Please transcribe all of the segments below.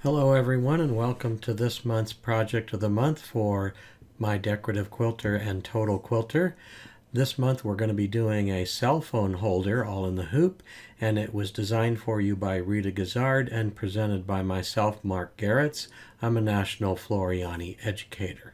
Hello everyone, and welcome to this month's project of the month for my decorative quilter and Total Quilter. This month we're going to be doing a cell phone holder all in the hoop, and it was designed for you by Rita Gizzard and presented by myself, Mark Garetz. I'm a National Floriani educator.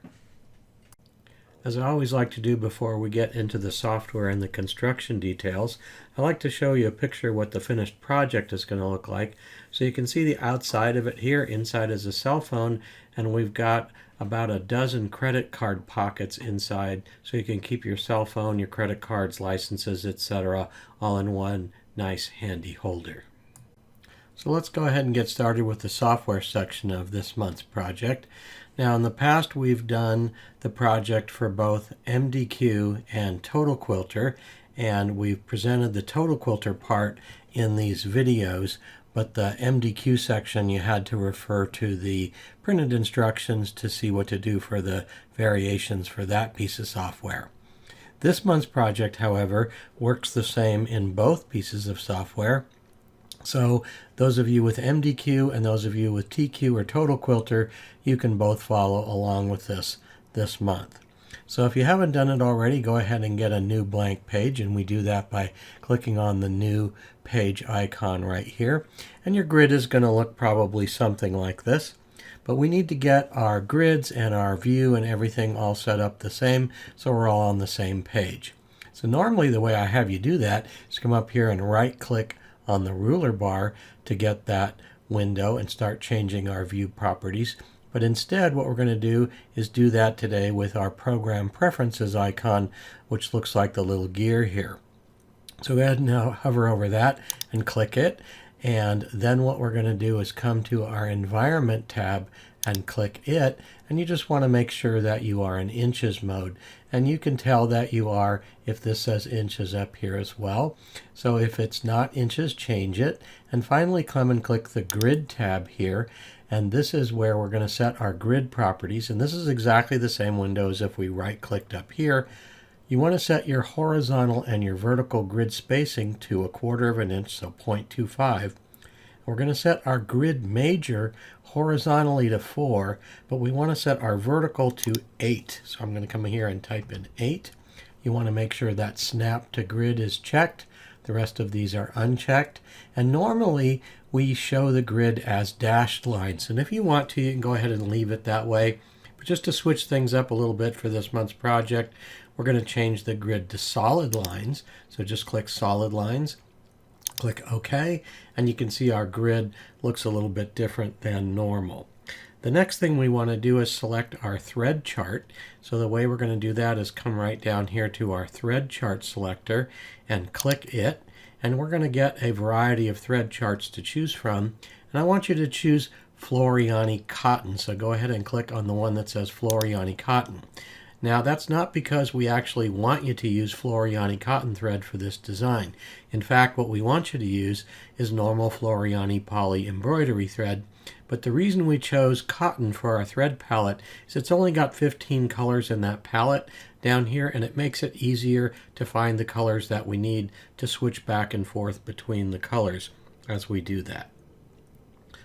As I always like to do before we get into the software and the construction details, I like to show you a picture of what the finished project is going to look like. So you can see the outside of it here. Inside is a cell phone, and we've got about a dozen credit card pockets inside, so you can keep your cell phone, your credit cards, licenses, etc. all in one nice handy holder. So let's go ahead and get started with the software section of this month's project. Now in the past we've done the project for both MDQ and Total Quilter, and we've presented the Total Quilter part in these videos, but the MDQ section you had to refer to the printed instructions to see what to do for the variations for that piece of software. This month's project, however, works the same in both pieces of software. So those of you with MDQ and those of you with TQ or Total Quilter, you can both follow along with this month. So if you haven't done it already, go ahead and get a new blank page, and we do that by clicking on the new page icon right here. And your grid is going to look probably something like this. But we need to get our grids and our view and everything all set up the same, so we're all on the same page. So normally the way I have you do that is come up here and right click on the ruler bar to get that window and start changing our view properties. But instead what we're going to do is do that today with our program preferences icon, which looks like the little gear here. So go ahead and now hover over that and click it, and then what we're going to do is come to our environment tab and click it, and you just want to make sure that you are in inches mode, and you can tell that you are if this says inches up here as well. So if it's not inches, change it, and finally come and click the grid tab here, and this is where we're going to set our grid properties, and this is exactly the same window as if we right clicked up here. You want to set your horizontal and your vertical grid spacing to 1/4 of an inch, so 0.25. We're going to set our grid major horizontally to 4, but we want to set our vertical to 8. So I'm going to come here and type in 8. You want to make sure that snap to grid is checked. The rest of these are unchecked. And normally we show the grid as dashed lines. And if you want to, you can go ahead and leave it that way. But just to switch things up a little bit for this month's project, we're going to change the grid to solid lines. So just click solid lines. Click OK, and you can see our grid looks a little bit different than normal. The next thing we want to do is select our thread chart. So the way we're going to do that is come right down here to our thread chart selector and click it, and we're going to get a variety of thread charts to choose from, and I want you to choose Floriani Cotton. So go ahead and click on the one that says Floriani Cotton. Now that's not because we actually want you to use Floriani cotton thread for this design. In fact, what we want you to use is normal Floriani poly embroidery thread. But the reason we chose cotton for our thread palette is it's only got 15 colors in that palette down here, and it makes it easier to find the colors that we need to switch back and forth between the colors as we do that.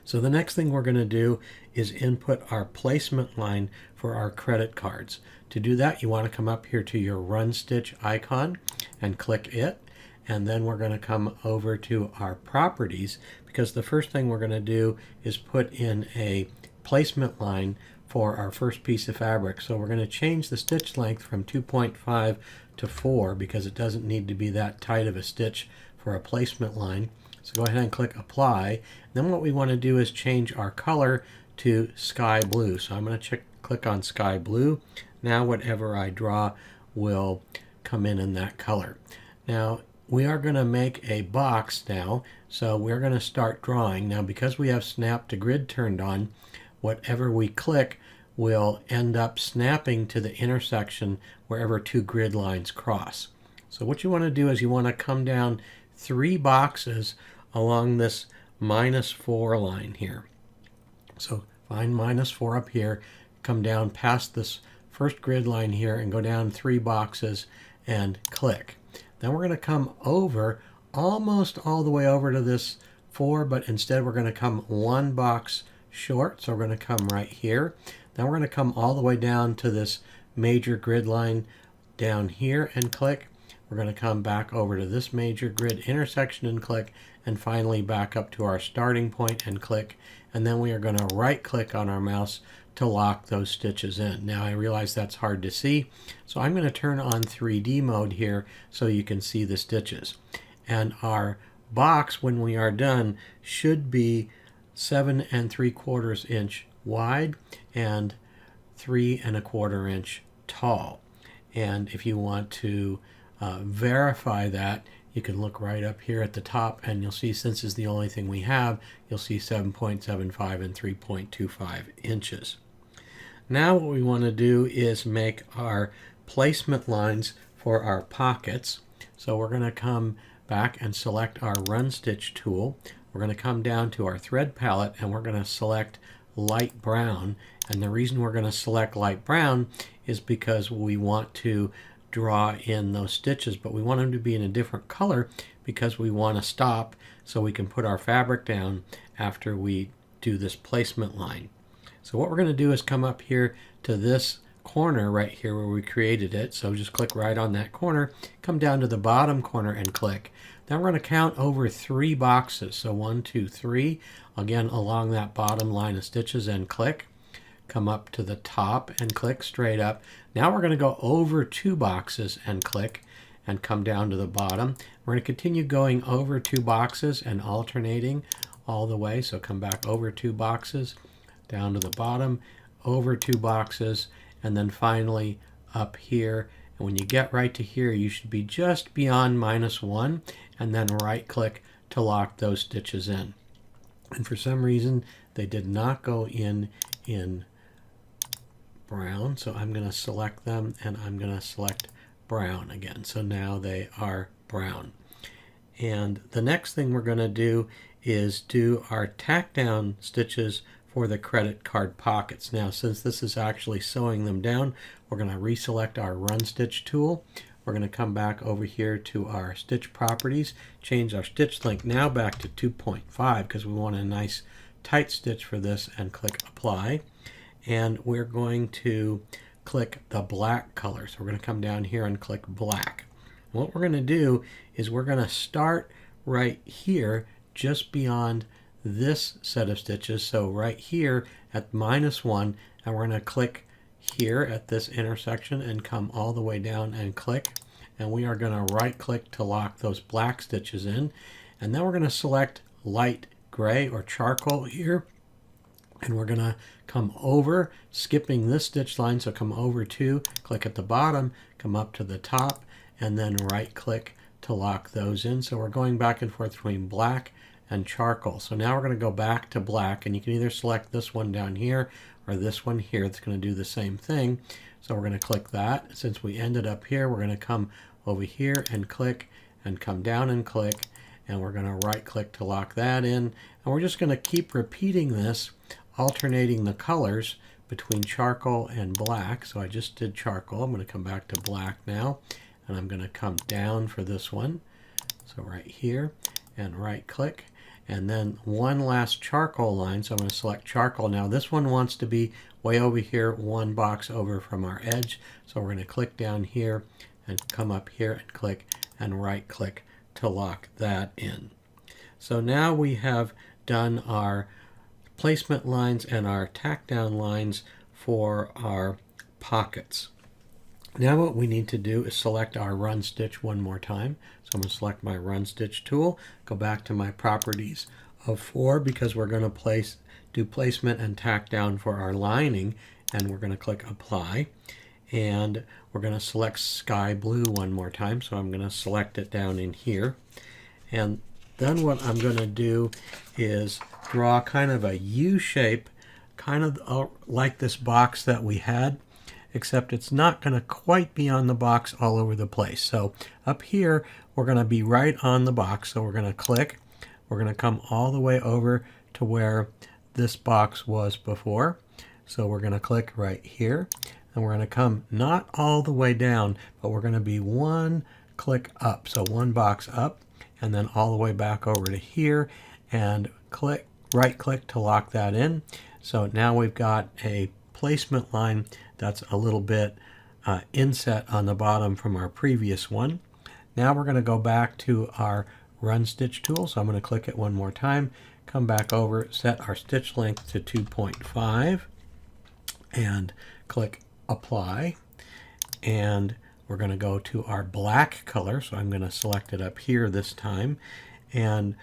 So the next thing we're going to do is input our placement line for our credit cards. To do that, you want to come up here to your Run Stitch icon and click it. And then we're going to come over to our properties, because the first thing we're going to do is put in a placement line for our first piece of fabric. So we're going to change the stitch length from 2.5 to 4 because it doesn't need to be that tight of a stitch for a placement line. So go ahead and click apply. Then what we want to do is change our color to sky blue. So I'm going to click on sky blue. Now whatever I draw will come in that color. Now we are going to make a box now, so we're going to start drawing. Now because we have snap to grid turned on, whatever we click will end up snapping to the intersection wherever two grid lines cross. So what you want to do is you want to come down 3 boxes along this -4 line here. So find -4 up here, come down past this first grid line here and go down 3 boxes and click. Then we're going to come over almost all the way over to this 4, but instead we're going to come 1 box short, so we're going to come right here. Then we're going to come all the way down to this major grid line down here and click. We're going to come back over to this major grid intersection and click, and finally back up to our starting point and click, and then we are going to right click on our mouse to lock those stitches in. Now I realize that's hard to see, so I'm going to turn on 3D mode here so you can see the stitches. And our box, when we are done, should be 7 3/4 inch wide and 3 1/4 inch tall. And if you want to verify that, you can look right up here at the top, and you'll see, since it's the only thing we have, you'll see 7.75 and 3.25 inches. Now what we want to do is make our placement lines for our pockets. So we're going to come back and select our Run Stitch tool. We're going to come down to our thread palette, and we're going to select light brown. And the reason we're going to select light brown is because we want to draw in those stitches, but we want them to be in a different color because we want to stop so we can put our fabric down after we do this placement line. So what we're going to do is come up here to this corner right here where we created it. So just click right on that corner, come down to the bottom corner and click. Then we're going to count over 3 boxes. So 1, 2, 3, again along that bottom line of stitches, and click. Come up to the top and click straight up. Now we're going to go over 2 boxes and click, and come down to the bottom. We're going to continue going over 2 boxes and alternating all the way. So come back over 2 boxes, down to the bottom, over 2 boxes, and then finally up here. And when you get right to here, you should be just beyond -1, and then right click to lock those stitches in. And for some reason they did not go in brown, so I'm going to select them, and I'm going to select brown again. So now they are brown. And the next thing we're going to do is do our tack down stitches for the credit card pockets. Now, since this is actually sewing them down, we're going to reselect our Run Stitch tool. We're going to come back over here to our stitch properties, change our stitch length now back to 2.5 because we want a nice tight stitch for this, and click apply. And we're going to click the black color. So we're going to come down here and click black. What we're going to do is we're going to start right here just beyond this set of stitches, so right here at -1, and we're going to click here at this intersection and come all the way down and click, and we are going to right click to lock those black stitches in. And then we're going to select light gray or charcoal here, and we're going to come over, skipping this stitch line, so come over 2, click at the bottom, come up to the top, and then right click to lock those in. So we're going back and forth between black and charcoal. So now we're going to go back to black, and you can either select this one down here or this one here. It's going to do the same thing. So we're going to click that. Since we ended up here, we're going to come over here and click, and come down and click, and we're going to right click to lock that in. And we're just going to keep repeating this, alternating the colors between charcoal and black. So I just did charcoal. I'm going to come back to black now, and I'm going to come down for this one. So right here, and right click, and then one last charcoal line. So I'm going to select charcoal. Now this one wants to be way over here, 1 box over from our edge. So we're going to click down here and come up here and click, and right click to lock that in. So now we have done our placement lines and our tack down lines for our pockets. Now what we need to do is select our Run Stitch one more time. So I'm going to select my Run Stitch tool, go back to my properties of 4 because we're going to do placement and tack down for our lining, and we're going to click apply. And we're going to select sky blue one more time, so I'm going to select it down in here. And then what I'm going to do is draw kind of a U shape, kind of like this box that we had, except it's not going to quite be on the box all over the place. So up here, we're going to be right on the box. So we're going to click. We're going to come all the way over to where this box was before. So we're going to click right here. And we're going to come not all the way down, but we're going to be 1 click up. So 1 box up, and then all the way back over to here, and click, right click to lock that in. So now we've got a placement line that's a little bit inset on the bottom from our previous one. Now we're going to go back to our run stitch tool. So I'm going to click it one more time, come back over, set our stitch length to 2.5 and click apply. And we're going to go to our black color. So I'm going to select it up here this time. And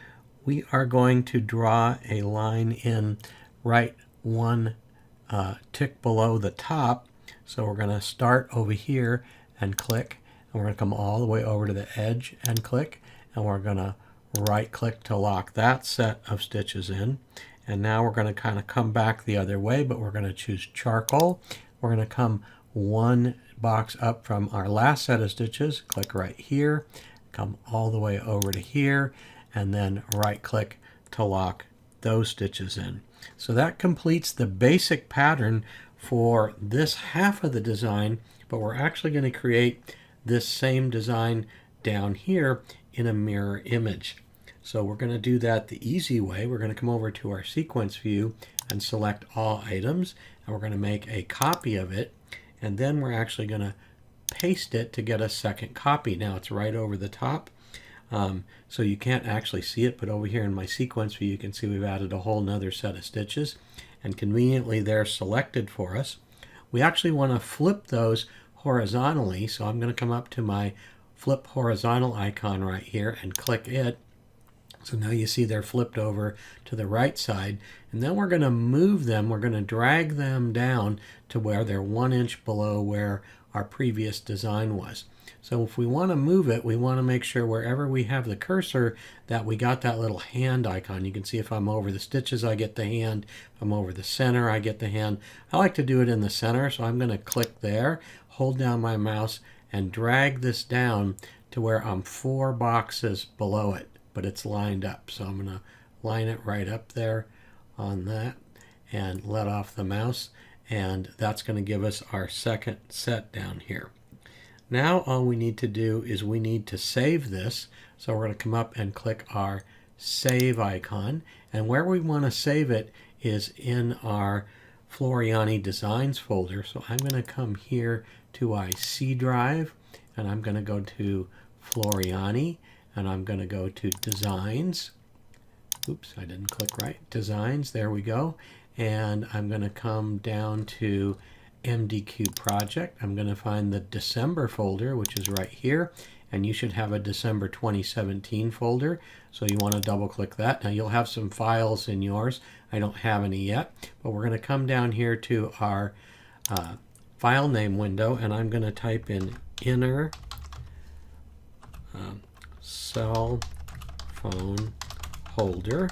we are going to draw a line in right one tick below the top. So we're going to start over here and click. And we're going to come all the way over to the edge and click. And we're going to right click to lock that set of stitches in. And now we're going to kind of come back the other way, but we're going to choose charcoal. We're going to come one box up from our last set of stitches, click right here, come all the way over to here, and then right click to lock those stitches in. So that completes the basic pattern for this half of the design, but we're actually going to create this same design down here in a mirror image. So we're going to do that the easy way. We're going to come over to our sequence view and select all items, and we're going to make a copy of it, and then we're actually going to paste it to get a second copy. Now it's right over the top, so you can't actually see it, but over here in my sequence view you can see we've added a whole nother set of stitches, and conveniently they're selected for us. We actually want to flip those horizontally, so I'm going to come up to my flip horizontal icon right here and click it. So now you see they're flipped over to the right side, and then we're going to move them. We're going to drag them down to where they're 1 inch below where our previous design was. So if we want to move it, we want to make sure wherever we have the cursor that we got that little hand icon. You can see if I'm over the stitches, I get the hand. If I'm over the center, I get the hand. I like to do it in the center, so I'm going to click there, hold down my mouse, and drag this down to where I'm 4 boxes below it, but it's lined up. So I'm going to line it right up there on that and let off the mouse, and that's going to give us our second set down here. Now all we need to do is we need to save this. So we're going to come up and click our save icon, and where we want to save it is in our Floriani Designs folder. So I'm going to come here to my C drive, and I'm going to go to Floriani, and I'm going to go to Designs. Oops, I didn't click right. Designs, there we go. And I'm going to come down to MDQ Project. I'm going to find the December folder, which is right here. And you should have a December 2017 folder. So you want to double click that. Now you'll have some files in yours. I don't have any yet. But we're going to come down here to our file name window, and I'm going to type in inner cell phone holder,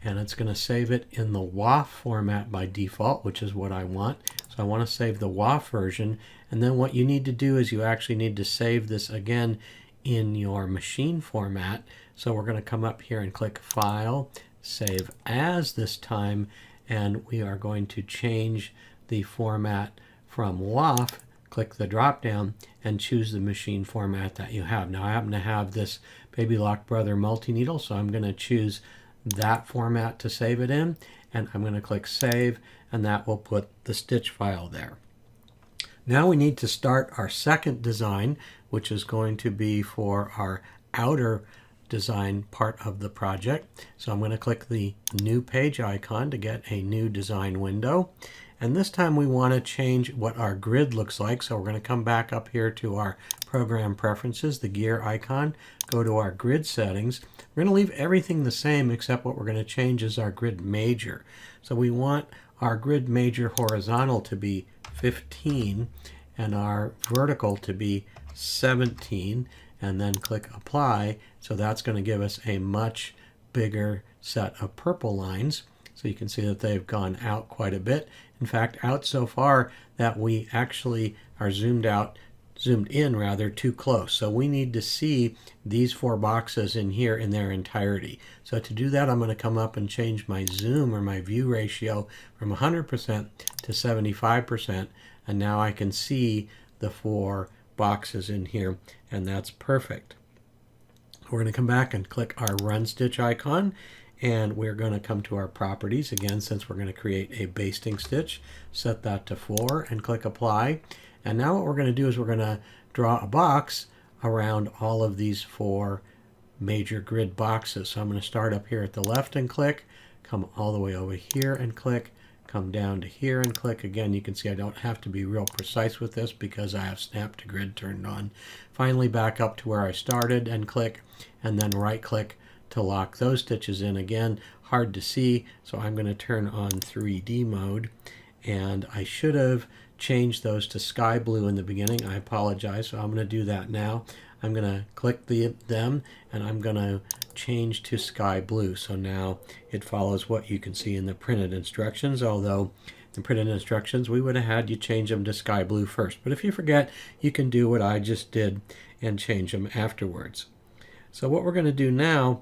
and it's going to save it in the WAF format by default, which is what I want. So I want to save the WAF version, and then what you need to do is you actually need to save this again in your machine format. So we're going to come up here and click File, Save As this time, and we are going to change the format from WAF. Click the drop down and choose the machine format that you have. Now I happen to have this Baby Lock Brother multi-needle, so I'm going to choose that format to save it in, and I'm going to click save, and that will put the stitch file there. Now we need to start our second design, which is going to be for our outer design part of the project. So I'm going to click the new page icon to get a new design window. And this time we want to change what our grid looks like. So we're going to come back up here to our program preferences, the gear icon, go to our grid settings. We're going to leave everything the same, except what we're going to change is our grid major. So we want our grid major horizontal to be 15 and our vertical to be 17, and then click apply. So that's going to give us a much bigger set of purple lines. So you can see that they've gone out quite a bit. In fact, out so far that we actually are zoomed in rather, too close. So we need to see these 4 boxes in here in their entirety. So to do that, I'm going to come up and change my zoom or my view ratio from 100% to 75%. And now I can see the 4 boxes in here, and that's perfect. We're going to come back and click our run stitch icon, and we're going to come to our properties again, since we're going to create a basting stitch. Set that to 4 and click apply. And now what we're going to do is we're going to draw a box around all of these 4 major grid boxes. So I'm going to start up here at the left and click, come all the way over here and click, come down to here and click. Again, you can see I don't have to be real precise with this because I have snap to grid turned on. Finally back up to where I started and click, and then right click to lock those stitches in. Again, hard to see, so I'm going to turn on 3D mode, and I should have changed those to sky blue in the beginning. I apologize, so I'm going to do that now. I'm going to click them, and I'm going to change to sky blue. So now it follows what you can see in the printed instructions, although the printed instructions we would have had you change them to sky blue first. But if you forget, you can do what I just did and change them afterwards. So what we're going to do now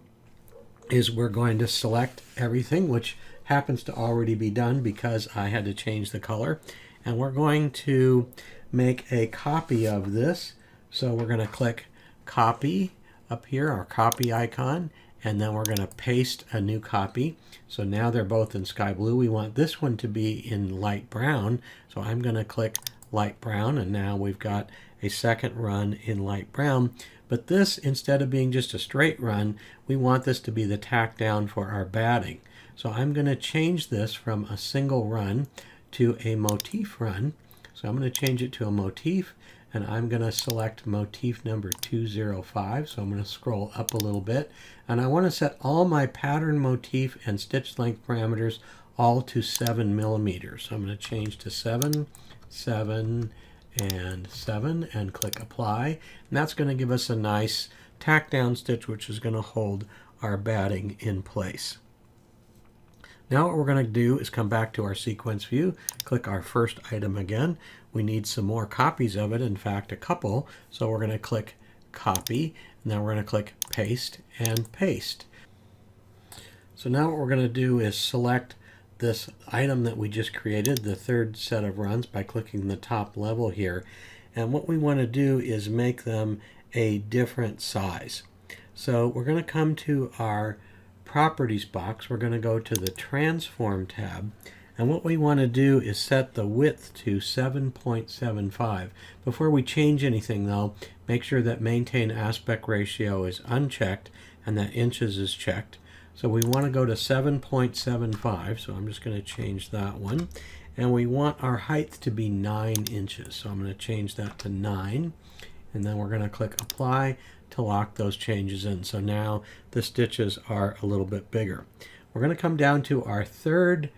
is we're going to select everything, which happens to already be done because I had to change the color. And we're going to make a copy of this. So we're going to click copy up here, our copy icon, and then we're going to paste a new copy. So now they're both in sky blue. We want this one to be in light brown. So I'm going to click light brown, and now we've got a second run in light brown. But this, instead of being just a straight run, we want this to be the tack down for our batting. So I'm going to change this from a single run to a motif run. So I'm going to change it to a motif, and I'm going to select motif number 205. So I'm going to scroll up a little bit, and I want to set all my pattern, motif, and stitch length parameters all to 7 millimeters. So I'm going to change to 7, 7, and 7, and click apply. And that's going to give us a nice tack down stitch, which is going to hold our batting in place. Now what we're going to do is come back to our sequence view, click our first item again. We need some more copies of it, in fact a couple, so we're going to click copy, and then we're going to click paste and paste. So now what we're going to do is select this item that we just created, the third set of runs, by clicking the top level here. And what we want to do is make them a different size. So we're going to come to our properties box. We're going to go to the transform tab, and what we want to do is set the width to 7.75. Before we change anything though, make sure that maintain aspect ratio is unchecked and that inches is checked. So we want to go to 7.75, so I'm just going to change that one. And we want our height to be 9 inches, so I'm going to change that to 9. And then we're going to click apply to lock those changes in. So now the stitches are a little bit bigger. We're going to come down to our third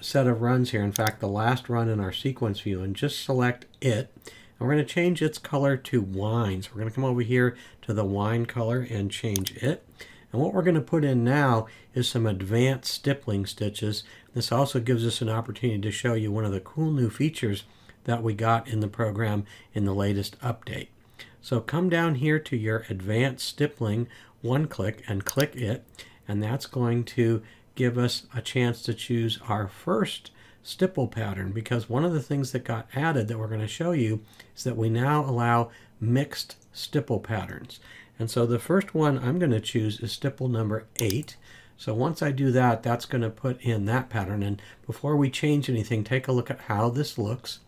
set of runs here, in fact the last run in our sequence view, and just select it. And we're going to change its color to wine. So we're going to come over here to the wine color and change it. And what we're going to put in now is some advanced stippling stitches. This also gives us an opportunity to show you one of the cool new features that we got in the program in the latest update. So come down here to your advanced stippling, one click, and click it, and that's going to give us a chance to choose our first stipple pattern, because one of the things that got added that we're going to show you is that we now allow mixed stipple patterns. And so the first one I'm going to choose is stipple number 8. So once I do that, that's going to put in that pattern. And before we change anything, take a look at how this looks.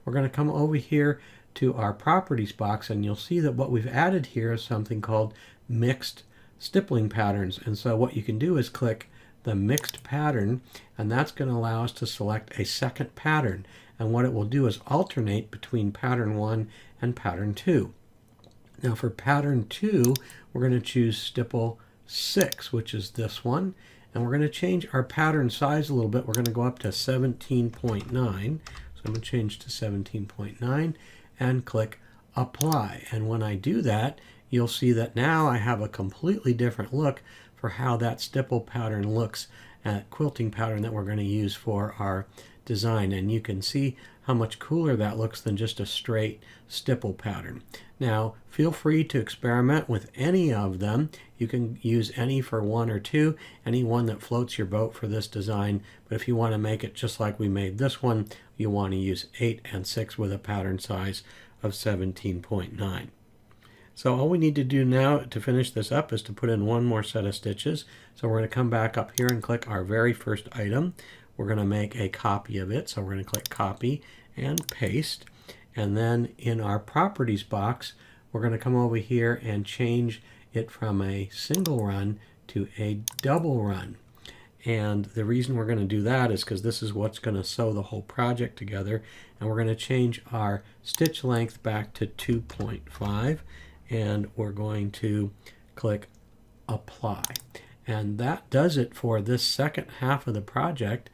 We're going to come over here to our properties box, and you'll see that what we've added here is something called mixed stippling patterns. And so what you can do is click the mixed pattern, and that's going to allow us to select a second pattern. And what it will do is alternate between pattern 1 and pattern 2. Now for pattern 2, we're going to choose stipple 6, which is this one. And we're going to change our pattern size a little bit. We're going to go up to 17.9. So I'm going to change to 17.9 and click apply. And when I do that, you'll see that now I have a completely different look for how that stipple pattern looks, quilting pattern that we're going to use for our design. And you can see how much cooler that looks than just a straight stipple pattern. Now feel free to experiment with any of them. You can use any for 1 or 2, any one that floats your boat for this design. But if you want to make it just like we made this one, you want to use 8 and 6 with a pattern size of 17.9. So all we need to do now to finish this up is to put in one more set of stitches. So we're going to come back up here and click our very first item. We're going to make a copy of it. So we're going to click copy and paste. And then in our properties box, we're going to come over here and change it from a single run to a double run. And the reason we're going to do that is because this is what's going to sew the whole project together. And we're going to change our stitch length back to 2.5. And we're going to click apply. And that does it for this second half of the project.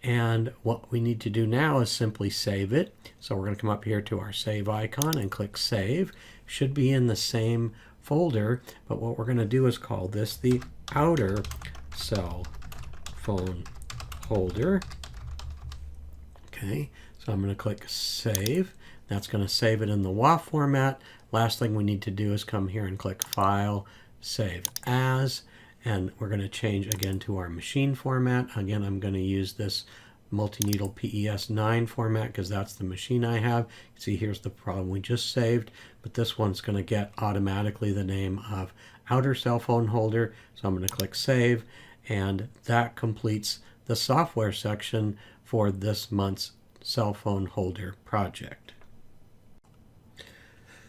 And what we need to do now is simply save it. So we're going to come up here to our save icon and click save. Should be in the same folder, but what we're going to do is call this the outer cell phone holder. Okay, so I'm going to click save. That's going to save it in the WA format. Last thing we need to do is come here and click File, Save As, and we're going to change again to our machine format. Again, I'm going to use this multi-needle PES 9 format because that's the machine I have. See, here's the problem we just saved, but this one's going to get automatically the name of outer cell phone holder. So I'm going to click Save, and that completes the software section for this month's cell phone holder project.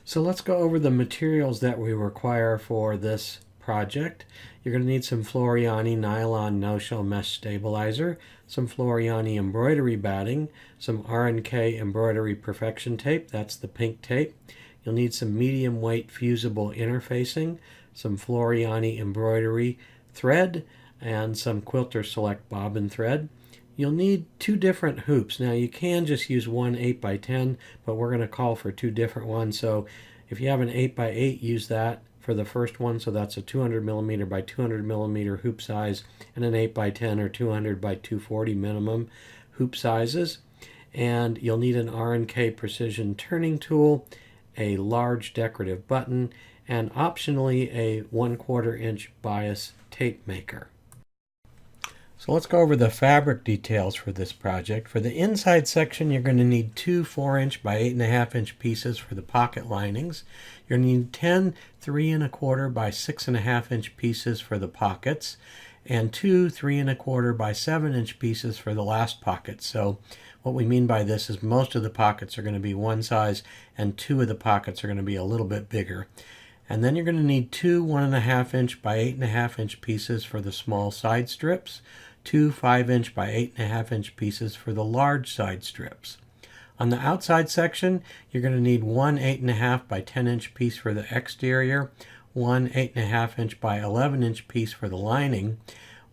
So let's go over the materials that we require for this project. You're going to need some Floriani nylon no-show mesh stabilizer, some Floriani embroidery batting, some R&K embroidery perfection tape, that's the pink tape. You'll need some medium weight fusible interfacing, some Floriani embroidery thread, and some Quilter Select bobbin thread. You'll need two different hoops. Now you can just use one 8x10, but we're going to call for two different ones. So if you have an 8x8, use that for the first one. So that's a 200mm by 200mm hoop size, and an 8x10 or 200 by 240 minimum hoop sizes. And you'll need an R&K precision turning tool, a large decorative button, and optionally a 1/4 inch bias tape maker. So let's go over the fabric details for this project. For the inside section, you're going to need two 4-inch by 8.5 inch pieces for the pocket linings. You're going to need 10 3¼ by 6.5 inch pieces for the pockets, and two 3¼ by 7 inch pieces for the last pocket. So what we mean by this is most of the pockets are going to be one size, and two of the pockets are going to be a little bit bigger. And then you're going to need two 1.5 inch by 8.5 inch pieces for the small side strips, two 5-inch by 8.5 inch pieces for the large side strips. On the outside section, you're going to need one 8.5 by 10 inch piece for the exterior, one 8.5 inch by 11 inch piece for the lining,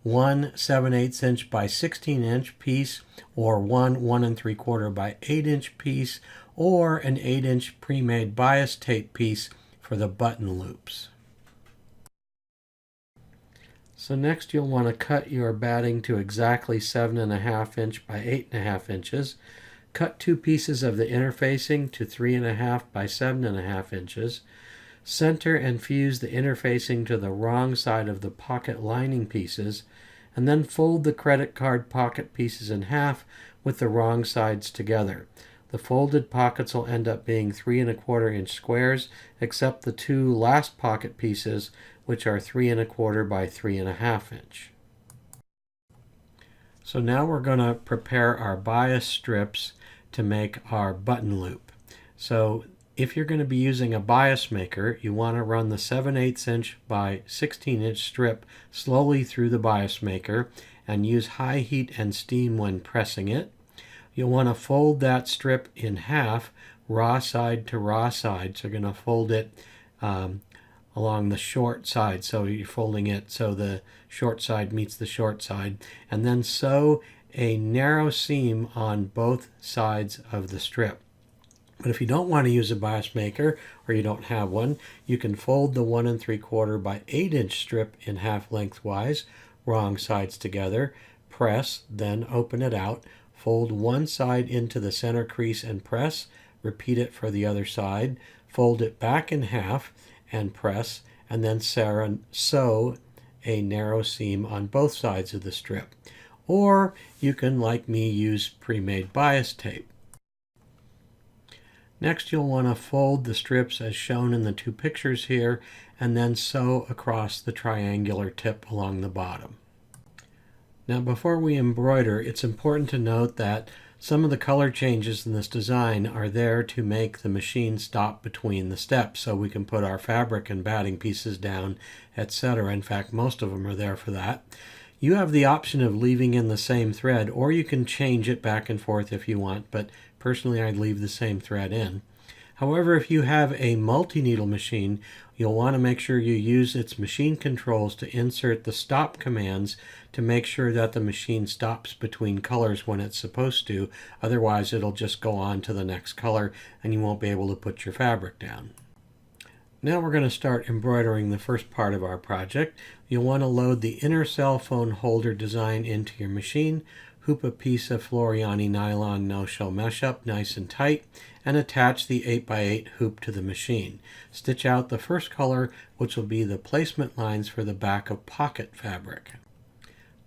one 7/8 inch by 16 inch piece, or one 1¾ by 8 inch piece, or an 8 inch pre-made bias tape piece for the button loops. So next you'll want to cut your batting to exactly 7.5 inch by 8.5 inches. Cut two pieces of the interfacing to 3.5 by 7.5 inches. Center and fuse the interfacing to the wrong side of the pocket lining pieces, and then fold the credit card pocket pieces in half with the wrong sides together. The folded pockets will end up being 3¼ inch squares, except the two last pocket pieces, which are 3¼ by 3.5 inch. So now we're going to prepare our bias strips to make our button loop. So if you're going to be using a bias maker, you want to run the 7/8 inch by 16 inch strip slowly through the bias maker and use high heat and steam when pressing it. You'll want to fold that strip in half, raw side to raw side. So you're going to fold it along the short side. So you're folding it so the short side meets the short side. And then sew a narrow seam on both sides of the strip. But if you don't want to use a bias maker, or you don't have one, you can fold the 1¾ by 8 inch strip in half lengthwise, wrong sides together, press, then open it out. Fold one side into the center crease and press. Repeat it for the other side. Fold it back in half and press, and then sew a narrow seam on both sides of the strip. Or you can, like me, use pre-made bias tape. Next, you'll want to fold the strips as shown in the two pictures here, and then sew across the triangular tip along the bottom. Now, before we embroider, it's important to note that some of the color changes in this design are there to make the machine stop between the steps so we can put our fabric and batting pieces down, etc. In fact, most of them are there for that. You have the option of leaving in the same thread, or you can change it back and forth if you want, but personally I'd leave the same thread in. However, if you have a multi-needle machine, you'll want to make sure you use its machine controls to insert the stop commands to make sure that the machine stops between colors when it's supposed to. Otherwise, it'll just go on to the next color and you won't be able to put your fabric down. Now we're going to start embroidering the first part of our project. You'll want to load the inner cell phone holder design into your machine, hoop a piece of Floriani nylon no-show mesh up nice and tight, and attach the 8x8 hoop to the machine. Stitch out the first color, which will be the placement lines for the back of pocket fabric.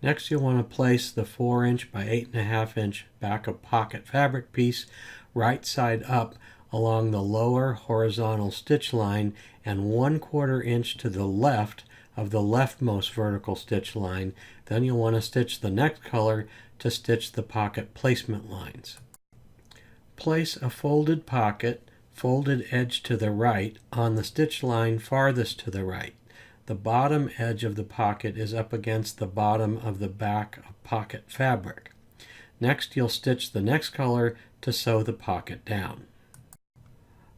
Next, you'll want to place the 4" by 8.5" back of pocket fabric piece right side up along the lower horizontal stitch line and 1/4 inch to the left of the leftmost vertical stitch line. Then you'll want to stitch the next color to stitch the pocket placement lines. Place a folded pocket, folded edge to the right, on the stitch line farthest to the right. The bottom edge of the pocket is up against the bottom of the back of pocket fabric. Next, you'll stitch the next color to sew the pocket down.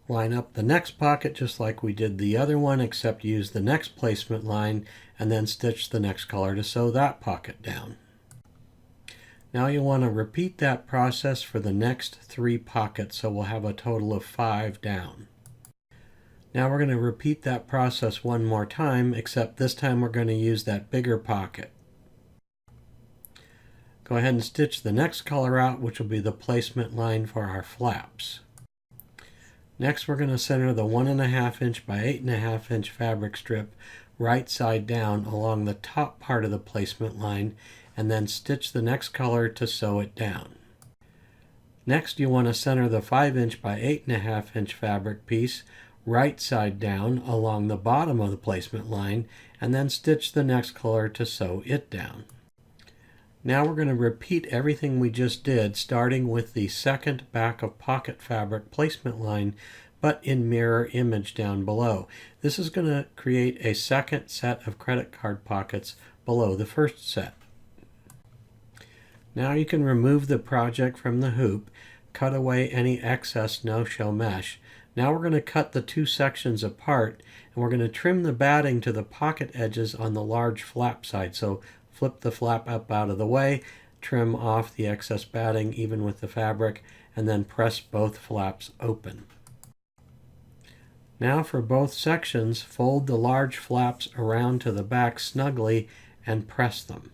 Line up the next pocket just like we did the other one, except use the next placement line and then stitch the next color to sew that pocket down. Now you'll want to repeat that process for the next 3 pockets, so we'll have a total of 5 down. Now we're going to repeat that process one more time, except this time we're going to use that bigger pocket. Go ahead and stitch the next color out, which will be the placement line for our flaps. Next, we're going to center the 1.5" by 8.5" fabric strip right side down along the top part of the placement line, and then stitch the next color to sew it down. Next, you want to center the 5" by 8.5" fabric piece right side down along the bottom of the placement line, and then stitch the next color to sew it down. Now we're going to repeat everything we just did, starting with the second back of pocket fabric placement line, but in mirror image down below. This is going to create a second set of credit card pockets below the first set. Now you can remove the project from the hoop, cut away any excess no-show mesh. Now we're going to cut the 2 sections apart, and we're going to trim the batting to the pocket edges on the large flap side. So flip the flap up out of the way, trim off the excess batting even with the fabric, and then press both flaps open. Now for both sections, fold the large flaps around to the back snugly and press them.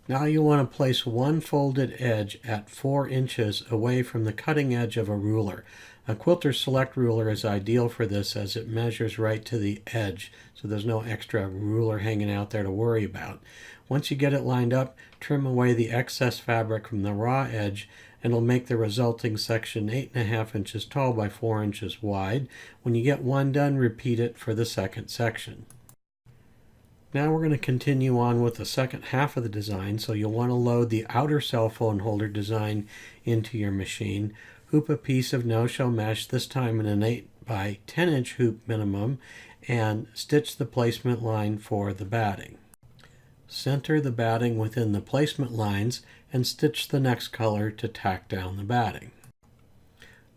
Now you want to place one folded edge at 4 inches away from the cutting edge of a ruler. A Quilter Select ruler is ideal for this as it measures right to the edge, so there's no extra ruler hanging out there to worry about. Once you get it lined up, trim away the excess fabric from the raw edge, and it'll make the resulting section 8.5 inches tall by 4 inches wide. When you get one done, repeat it for the second section. Now we're going to continue on with the second half of the design, so you'll want to load the outer cell phone holder design into your machine. Hoop a piece of no-show mesh, this time in an 8 by 10" hoop minimum, and stitch the placement line for the batting. Center the batting within the placement lines and stitch the next color to tack down the batting.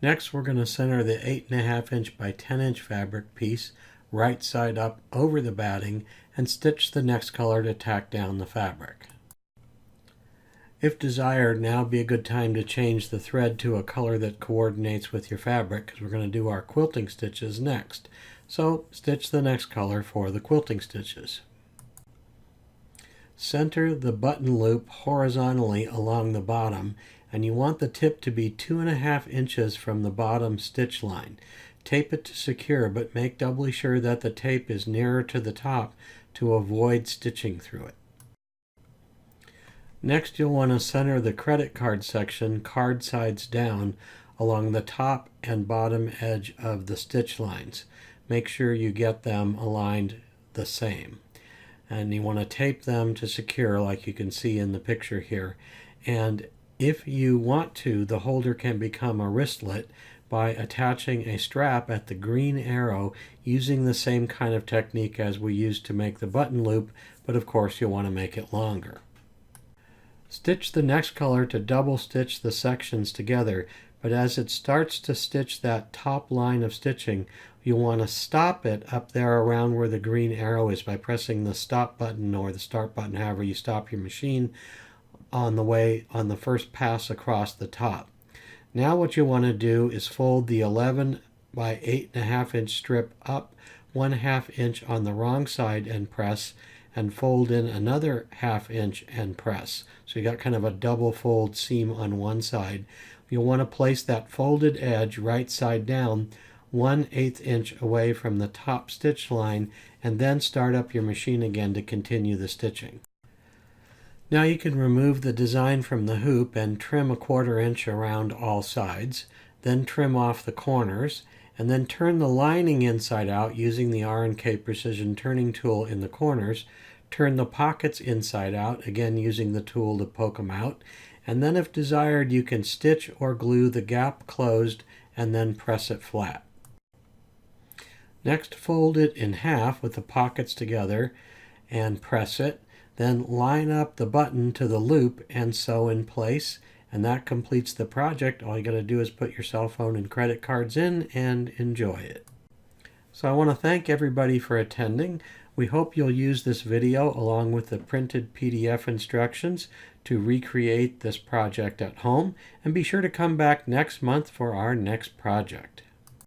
Next, we're going to center the 8.5" by 10" fabric piece right side up over the batting and stitch the next color to tack down the fabric. If desired, now would be a good time to change the thread to a color that coordinates with your fabric, because we're going to do our quilting stitches next. So stitch the next color for the quilting stitches. Center the button loop horizontally along the bottom, and you want the tip to be 2.5 inches from the bottom stitch line. Tape it to secure, but make doubly sure that the tape is nearer to the top to avoid stitching through it. Next, you'll want to center the credit card section card sides down along the top and bottom edge of the stitch lines. Make sure you get them aligned the same. And you want to tape them to secure, like you can see in the picture here. And if you want to, the holder can become a wristlet by attaching a strap at the green arrow using the same kind of technique as we used to make the button loop, but of course you'll want to make it longer. Stitch the next color to double stitch the sections together, but as it starts to stitch that top line of stitching, you'll want to stop it up there around where the green arrow is by pressing the stop button or the start button, however you stop your machine, on the first pass across the top. Now what you want to do is fold the 11 by 8.5 inch strip up 1/2 inch on the wrong side and press, and fold in another 1/2 inch and press. So you got kind of a double fold seam on one side. You'll want to place that folded edge right side down 1/8 inch away from the top stitch line, and then start up your machine again to continue the stitching. Now you can remove the design from the hoop and trim 1/4 inch around all sides, then trim off the corners, and then turn the lining inside out using the R&K Precision Turning Tool in the corners. Turn the pockets inside out, again using the tool to poke them out, and then if desired you can stitch or glue the gap closed and then press it flat. Next, fold it in half with the pockets together and press it. Then line up the button to the loop and sew in place, and that completes the project. All you got to do is put your cell phone and credit cards in and enjoy it. So I want to thank everybody for attending. We hope you'll use this video along with the printed PDF instructions to recreate this project at home, and be sure to come back next month for our next project.